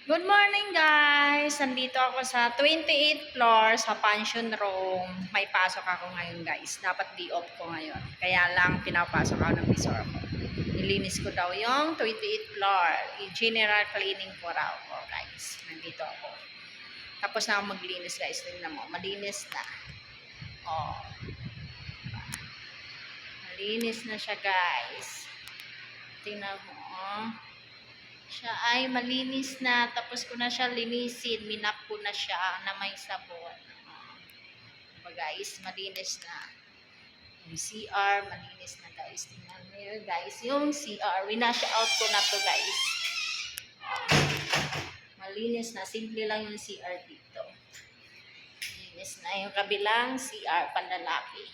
Good morning guys! Nandito ako sa 28th floor sa pension room. May pasok ako ngayon guys. Dapat day off ko ngayon. Kaya lang pinapasok ako ng visor ko. Nilinis ko daw yung 28th floor. I-general cleaning ko raw ko guys. Nandito ako. Tapos na ako maglinis guys. Tingnan mo. Malinis na. Oh. Malinis na siya guys. Tingnan mo. Oh. Siya ay malinis na, tapos ko na siya linisin, minap ko na siya na may sabon. Diba guys, malinis na. Yung CR, malinis na guys. Tingnan nyo yun guys, yung CR, winash out ko na to guys. Malinis na, simple lang yung CR dito. Malinis na yung kabilang CR, panlalaki.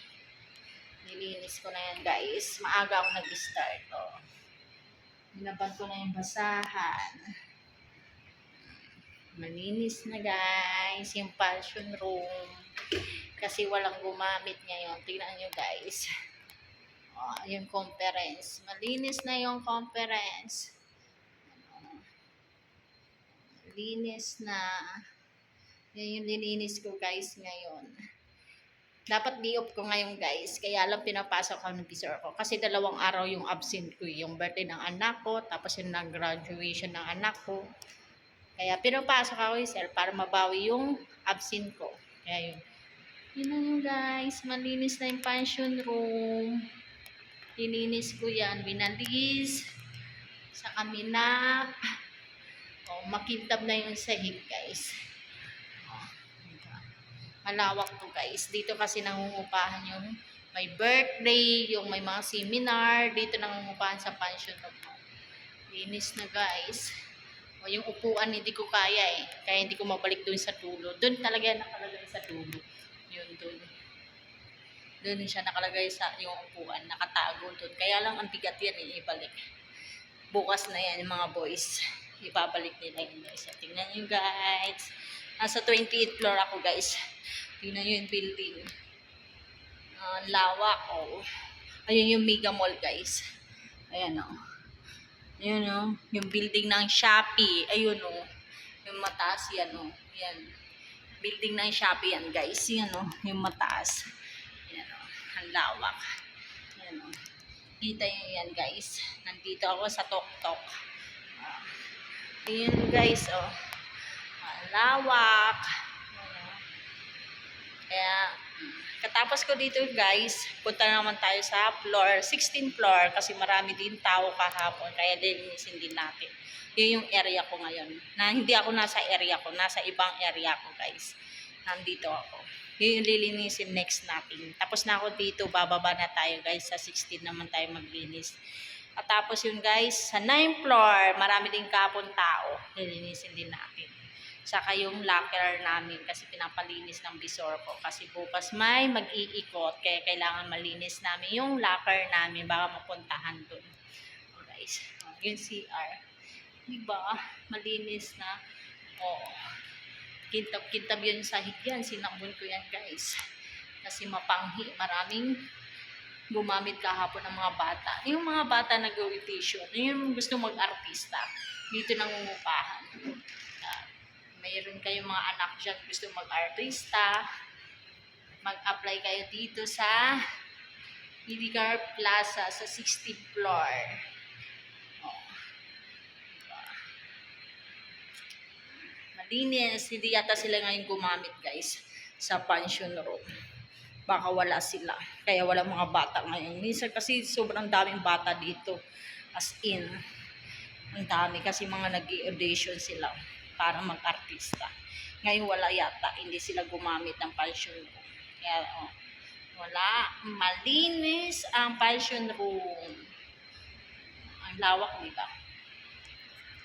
Nilinis ko na yan guys, maaga ako nag-start. Oh. Nilaban ko na yung basahan. Malinis na guys yung pension room. Kasi walang gumamit ngayon. Tingnan nyo guys. Oh, yung conference. Malinis na yung conference. Malinis na. Yan yung lininis ko guys ngayon. Dapat di-off ko ngayon guys. Kaya lang pinapasok ako ng visor ko. Kasi 2 araw yung absent ko. Yung birthday ng anak ko. Tapos yung nag-graduation ng anak ko. Kaya pinapasok ako sir para mabawi yung absent ko. Kaya yun. Yun na yun guys. Malinis na yung pension room. Lininis ko yan. Binalis. Sa kaminap. O, makintab na yung sahig guys. Malawak to guys. Dito kasi nangungupahan yung may birthday, yung may mga seminar. Dito nangungupahan sa pension room. Linis na guys. O yung upuan hindi ko kaya eh. Kaya hindi ko mabalik doon sa dulo. Doon talaga nakalagay sa dulo. Yun doon. Doon siya nakalagay sa yung upuan. Nakatago doon. Kaya lang ang bigat yan eh. Ibalik. Bukas na yan yung mga boys. Ibabalik nila yun guys. Tingnan nyo guys. Nasa 28th floor ako guys. Tingnan nyo yung building. Lawak oh. Ayun yung Mega Mall guys. Ayan oh. Ayun o, yung building ng Shopee. Ayun o, yung mataas yan o. Yan. Building ng Shopee yan guys. Yan o, yung mataas. Yan o, ang lawak. Yan o. Kita nyo yan guys. Nandito ako sa Tok-Tok. Ayan guys o. Ang lawak. Kaya, katapos ko dito guys, punta naman tayo sa floor, 16th floor kasi marami din tao kahapon kaya lilinisin din natin. Yun yung area ko ngayon. Na hindi ako nasa area ko, nasa ibang area ko guys. Nandito ako. Yun yung lilinisin next natin. Tapos na ako dito, bababa na tayo guys. Sa 16 naman tayo maglinis. At tapos yun guys, sa 9th floor, marami din kahapon tao. Lilinisin din natin. Saka yung locker namin kasi pinapalinis ng visor ko. Kasi bukas may mag-iikot. Kaya kailangan malinis namin yung locker namin. Baka mapuntahan dun. O guys. Yung CR. Diba? Malinis na. O. Kintab-kintab yun sa higyan. Sinakbon ko yan guys. Kasi mapanghi. Maraming gumamit kahapon ng mga bata. Yung mga bata nag-audition. Yung gusto mag-artista. Dito nangungupahan. Mayroon kayong mga anak dyan gusto mag-artista, mag-apply kayo dito sa Iligar Plaza sa 60th floor. Oh. Diba? Malinis. Hindi yata sila ngayon gumamit guys sa pension room. Baka wala sila. Kaya wala mga bata ngayon. Minsan kasi sobrang daming bata dito. As in, ang dami kasi mga nag-audition sila para mag-artista. Ngayon wala yata, hindi sila gumamit ng pension room. Kaya oh, wala, malinis ang pension room. Ang lawak, di ba?